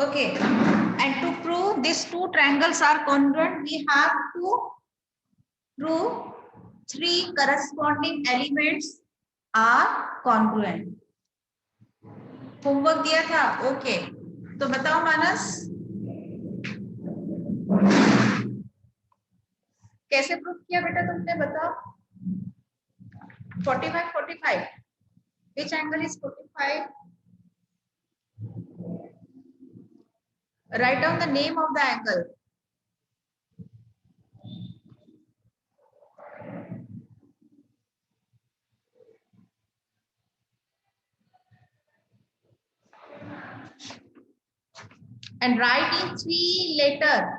Okay, and to prove these two triangles are congruent, we have to prove three corresponding elements are congruent. Homework दिया था? Okay, तो बताओ मानस, कैसे proof किया बेटा तुमने? बताओ. 45, 45. Which angle is 45? Write down the name of the angle. And write in 3 letters.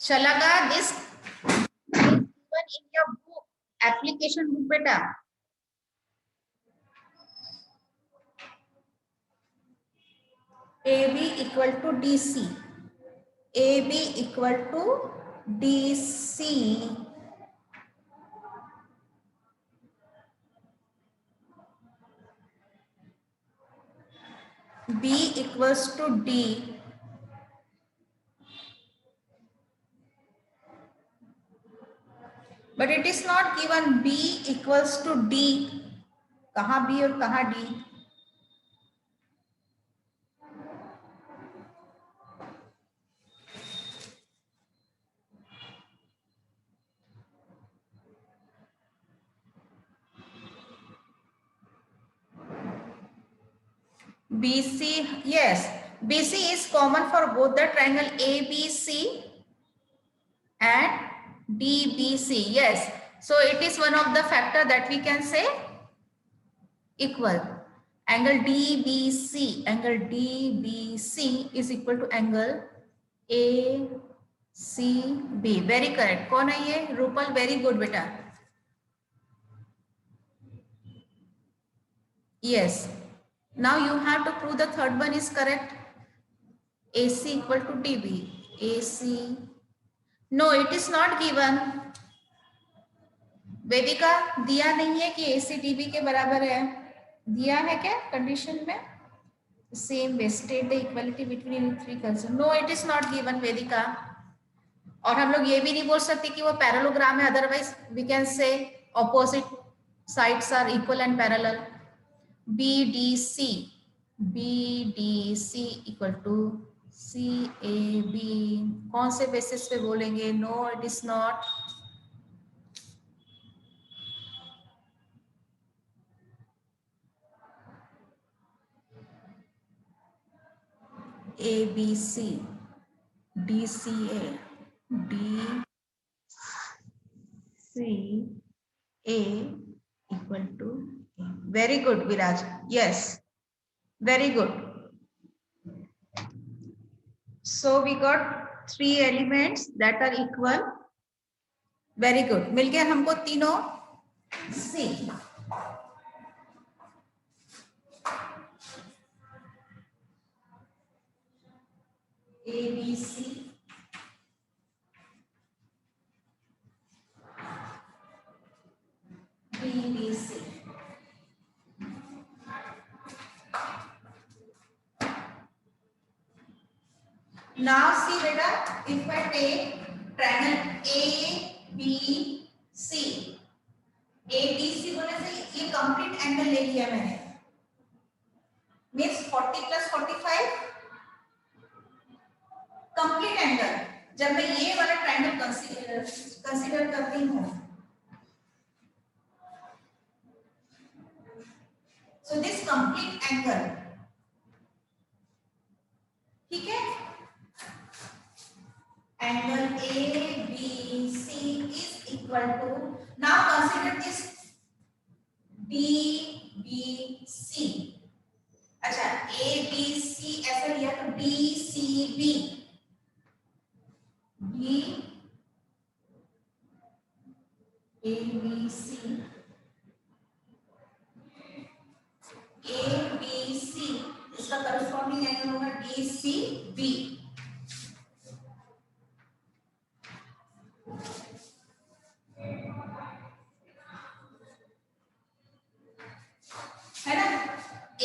Shalaga, this is given in your book, application book beta. AB equal to DC. AB equal to DC. B equals to D. But it is not given B equals to D. कहाँ B और कहाँ D? BC, yes. BC is common for both the triangle ABC and DBC. Yes. So it is one of the factor that we can say equal. Angle DBC, angle DBC is equal to angle ACB. Very correct. कौन है ये? Rupal. Very good बेटा. Yes. Now you have to prove the third one is correct. AC equal to DB. AC. No, it is not given. वेदिका, दिया नहीं है कि AC DB के बराबर है. दिया है क्या कंडीशन में? Same way, state the equality between three constants. No, it is not given, वेदिका. और हम लोग ये भी नहीं बोल सकते कि वो पैरेललोग्राम है. Otherwise we can say opposite sides are equal and parallel. BDC. BDC equal to CAB. कौन से बेसिस पे बोलेंगे? No, it is not. ABC, DCA, DCA equal to A. Very good, Viraj. Yes, very good. So we got 3 elements that are equal. Very good. मिल गया हमको तीनों C. ABC, BBC. Now see beta, if I take triangle ABC, ABC बोले से ये complete angle ले लिया मैंने. Means 40 plus 45 complete angle. जब मैं ये वाला ट्रायंगल कंसीडर करती हूँ, सो दिस कंप्लीट एंगल, ठीक है, angle ABC is equal to, now consider this DBC. अच्छा, ABC ऐसा लिया तो DCB, ABC, ABC इसका करस्पॉन्डिंग एंगल होगा DCB, है ना।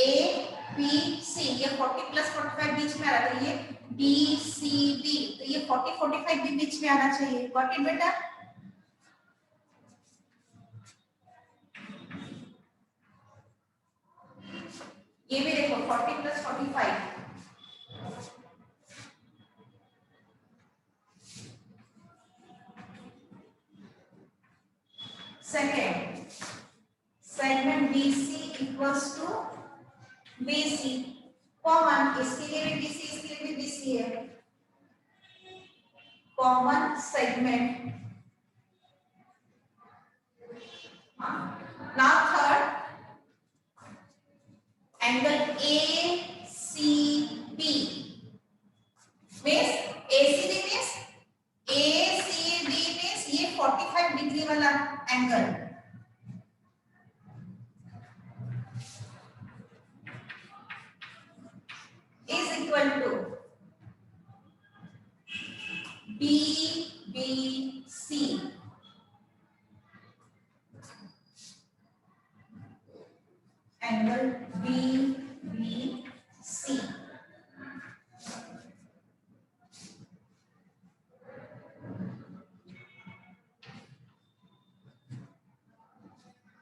ABC ये 40 प्लस 45 बीच में आ रहा है, ये DCB तो ये 40 45 भी बीच में आना चाहिए। गॉट इट बेटा? ये भी देखो 40 plus 45, second segment BC equals to BC, common इसके लिए भी BC इसके लिए भी BC है, कॉमन सेगमेंट। हाँ, now third angle ACB means ACB means ये 45 डिग्री वाला angle, is equal to BBC, angle BBC।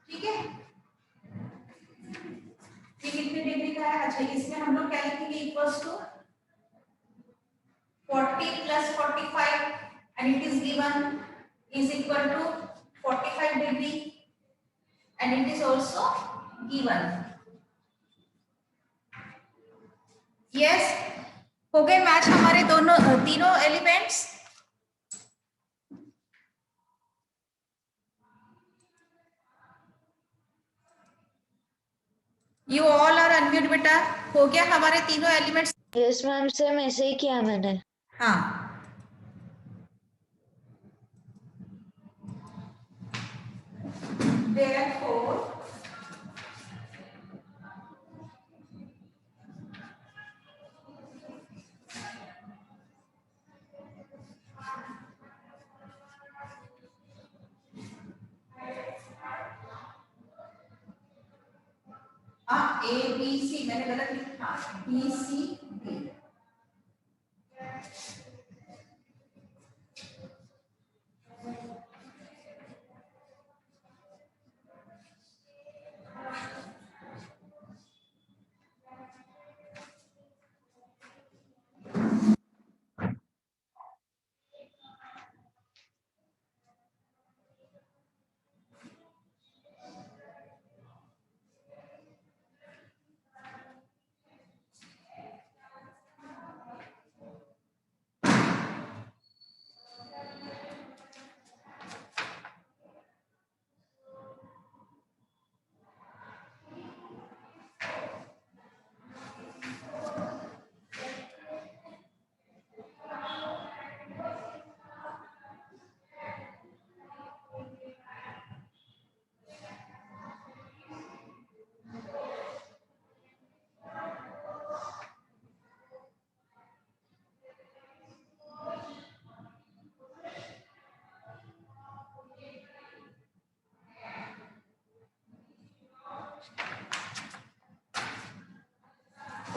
ठीक है, ये कितने डिग्री का है? अच्छा, इसमें हम लोग क्या लिखेंगे? Equals to 40 plus 45 and it is given is equal to 45 degree and it is also given। yes, हो गए मैच हमारे दोनों तीनों elements. You all are unmute बेटा। हो गया हमारे तीनों एलिमेंट्स? यस मैम, सेम ऐसे ही किया मैंने। हाँ, therefore ABC मैंने गलत लिखा, BCD।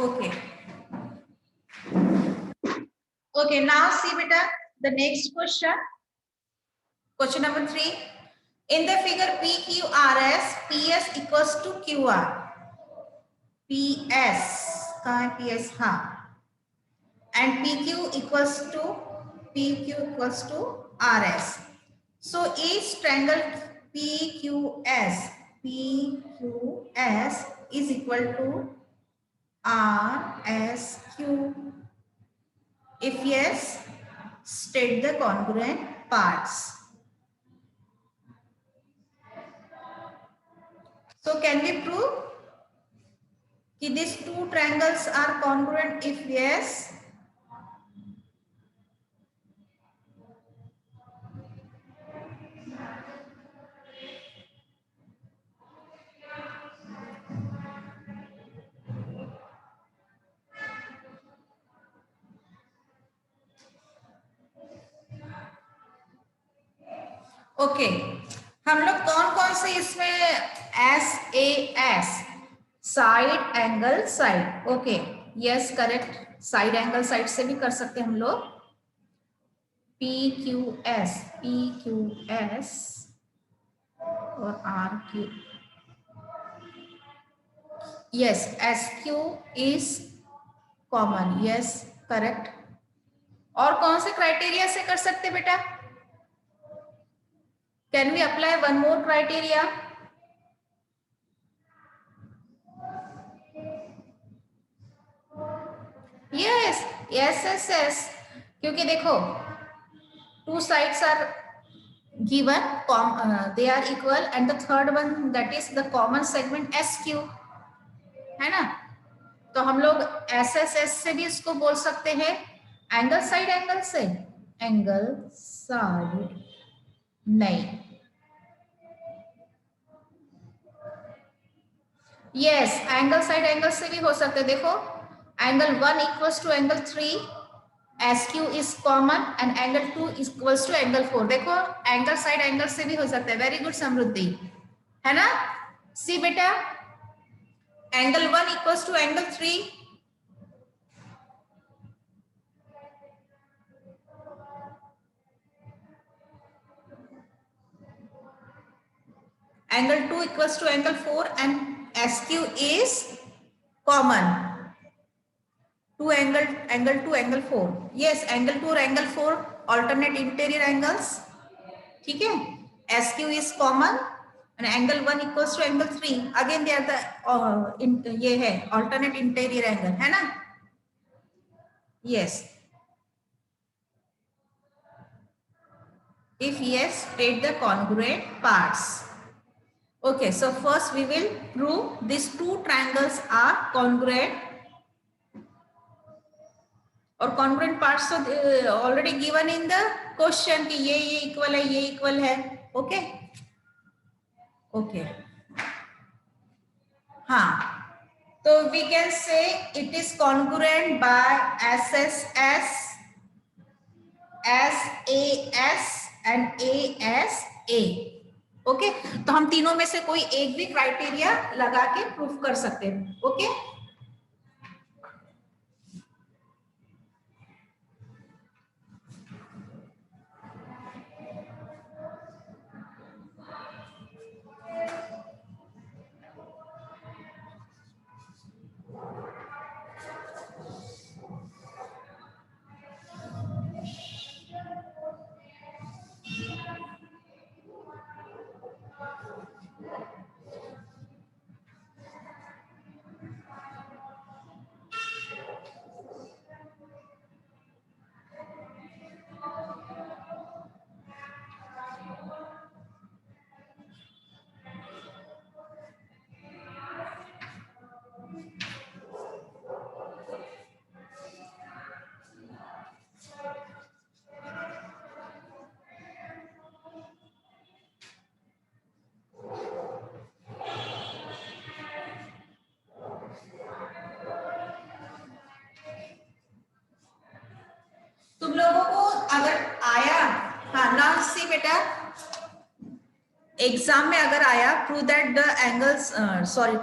Okay. Okay, now see beta the next question. Question number 3. In the figure PQRS, PS equals to QR. PS, कहाँ है PS? हाँ. And PQ equals to RS. So each triangle PQS is equal to RSQ. If yes, state the congruent parts. So can we prove that these two triangles are congruent? If yes, okay, हम लोग कौन कौन से इसमें SAS side angle side, okay yes correct, side angle side से भी कर सकते हैं हम लोग, PQS और RQ, yes SQ is common, yes correct. और कौन से क्राइटेरिया से कर सकते बेटा? Can we apply one more criteria? Yes SSS, क्योंकि देखो two sides are given, they are equal, and the third one that is the common segment SQ, है ना? तो हम लोग SSS से भी इसको बोल सकते हैं, एंगल साइड एंगल से, एंगल साइड नहीं, यस एंगल साइड एंगल से भी हो सकते हैं। देखो angle 1 equals to angle 3, SQ is common and angle 2 is equals to angle 4, देखो एंगल साइड एंगल से भी हो सकता है। वेरी गुड समृद्धि, है ना? सी बेटा, angle 1 equals to angle 3, angle 2 equals to angle 4 and SQ is common to angle 2 angle 4, yes angle 2 और angle 4 alternate interior angles, ठीक है? SQ is common and angle 1 equals to angle 3, again they are the ये है alternate interior angle, है ना? Yes, if yes state the congruent parts. Okay, so first we will prove these two triangles are congruent, और congruent parts तो already given in the question कि ये equal है, ये equal है, okay? Okay, हाँ, तो we can say it is congruent by SSS, SAS and ASA, okay? तो हम तीनों में से कोई एक भी क्राइटेरिया लगा के प्रूफ कर सकते हैं, ओके? तुम लोगों को अगर आया, हाँ ना सी बेटा, एग्जाम में अगर आया prove that the angles, sorry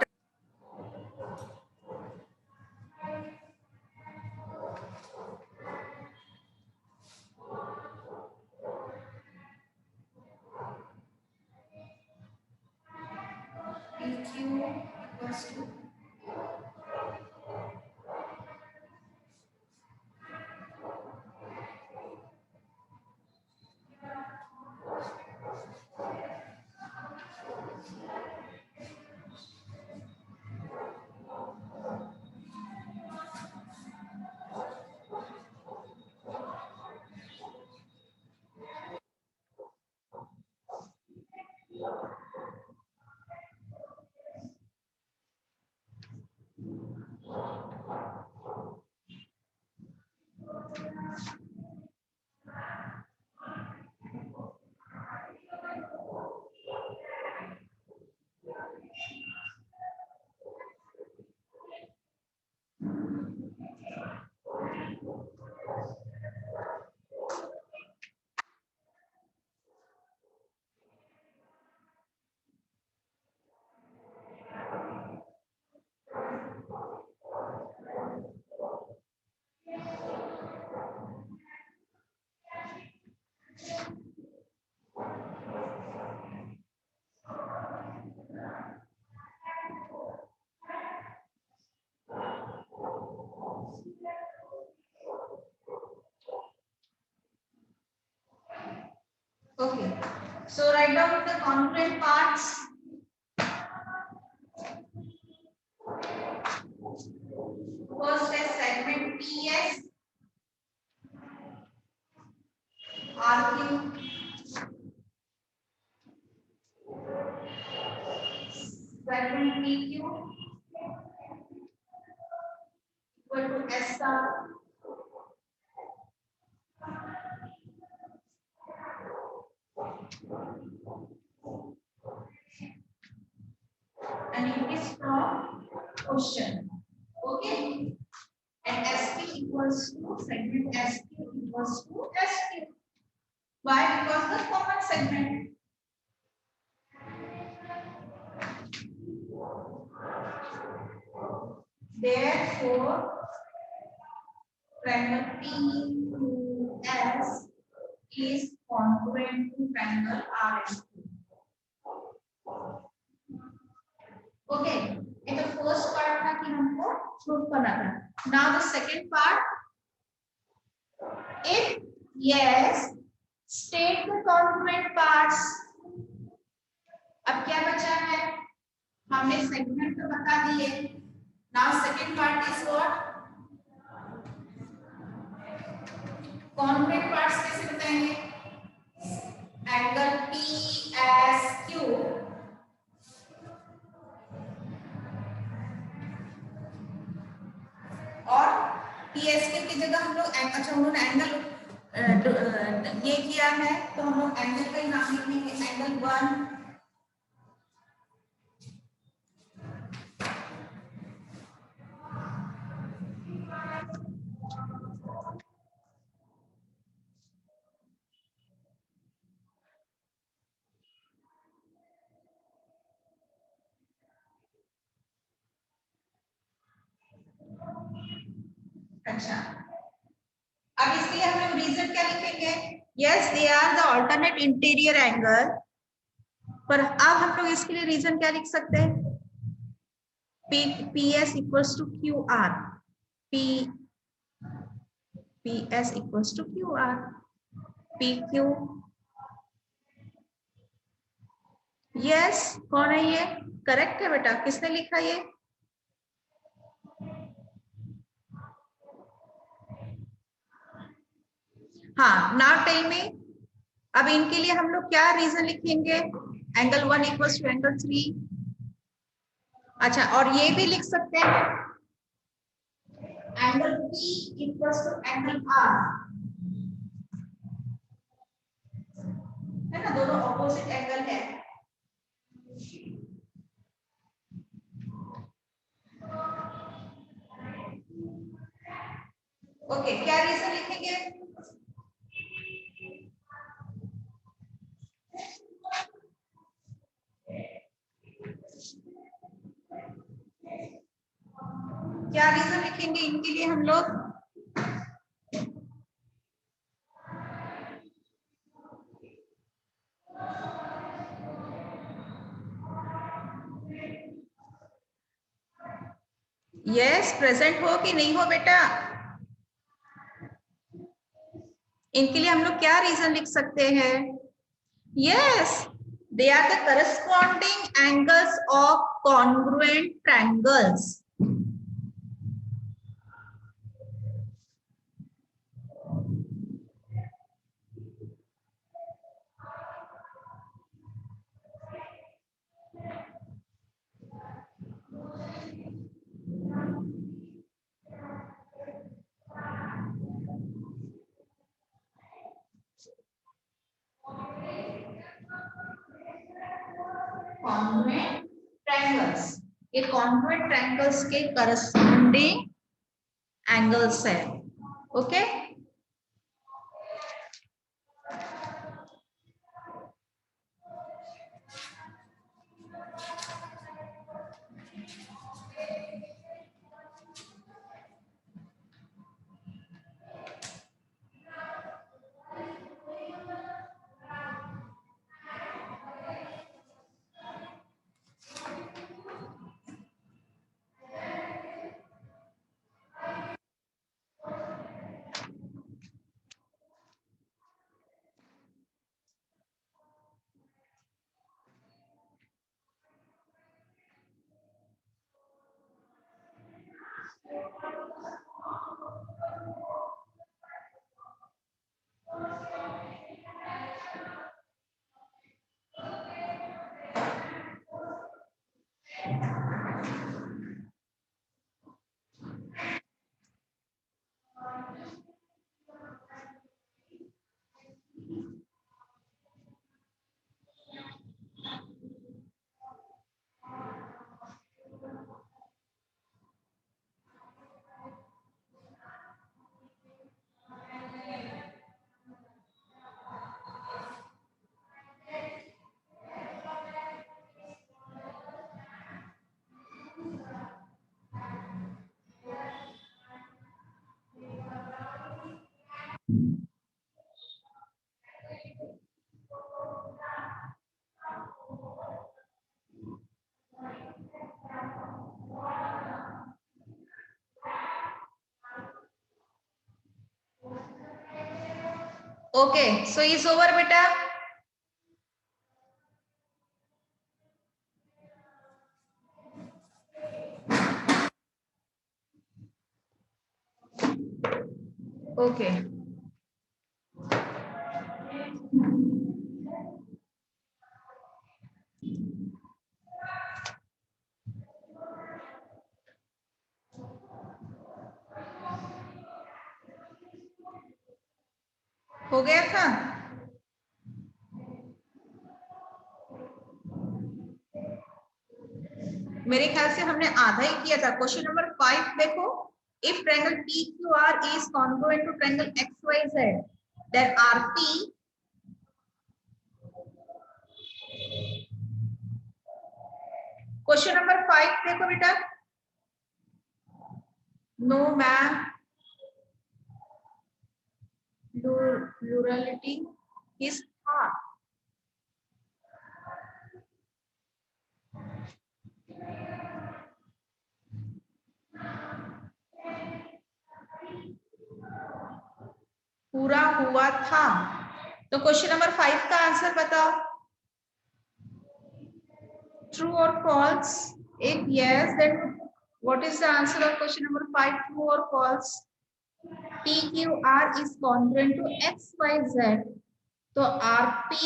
So write down the congruent parts. First is segment PS, RQ, segment PQ equal to S star, and it is from question. Okay. And SQ equals to segment SQ equals to SQ. Why? Because the common segment. Therefore, triangle PQS is congruent to triangle RSQ. Okay. In the first part था कि हमको prove करना था. Now the second part. If yes, state the congruent parts. अब क्या बचा है? हमने segment तो बता दिए. Now second part is what? Congruent parts कैसे बताएंगे? Angle PSQ और PSQ की जगह हम लोग अच्छा उन्होंने एंगल ये किया है तो हम लोग एंगल का ही नाम लिखेंगे एंगल 1 अच्छा अब इसके लिए हम लोग रीजन क्या लिखेंगे yes they are the alternate interior angle पर अब हम लोग इसके लिए रीजन क्या लिख सकते हैं P S equals to Q R P S equals to Q R P Q yes कौन है ये करेक्ट है बेटा किसने लिखा ये हाँ नाउ टेल मी अब इनके लिए हम लोग क्या रीजन लिखेंगे एंगल 1 इक्वल्स टू एंगल 3 अच्छा और ये भी लिख सकते हैं angle P equals to angle R है ना दोनों ऑपोजिट एंगल है ओके क्या रीजन लिखेंगे क्या रीजन लिखेंगे इनके लिए हम लोग यस प्रेजेंट हो कि नहीं हो बेटा इनके लिए हम लोग क्या रीजन लिख सकते हैं yes they are the corresponding angles of congruent triangles congruent triangles ये कॉन्ग्रुएंट ट्रायंगल्स के करस्पॉन्डिंग एंगल्स है okay Okay, so it's over, beta. Okay. हो गया था? मेरे ख्याल से हमने आधा ही किया था। क्वेश्चन नंबर 5 देखो, if triangle PQR is congruent to triangle XYZ, then RP question number 5 देखो बेटा। No ma'am, plurality is thought. पूरा हुआ था। तो क्वेश्चन नंबर 5 का आंसर बताओ, ट्रू और false. If yes, then what is the answer of question number 5, true और false? PQR is congruent to XYZ, तो RP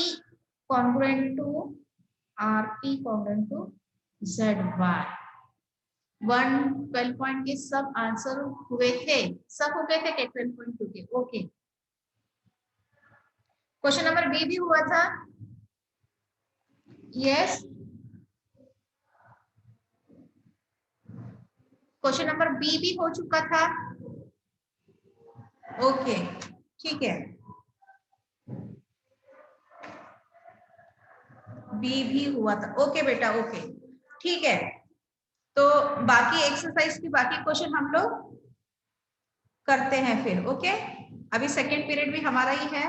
congruent to ZY। 12 point के सब आंसर हुए थे, सब हो गए थे के 12.2 के। ओके, क्वेश्चन नंबर बी भी हुआ था। यस, क्वेश्चन नंबर बी भी हो चुका था। ओके, ठीक है, बी भी हुआ था। ओके बेटा, ओके, ठीक है। तो बाकी एक्सरसाइज की बाकी क्वेश्चन हम लोग करते हैं फिर। ओके, अभी सेकेंड पीरियड भी हमारा ही है।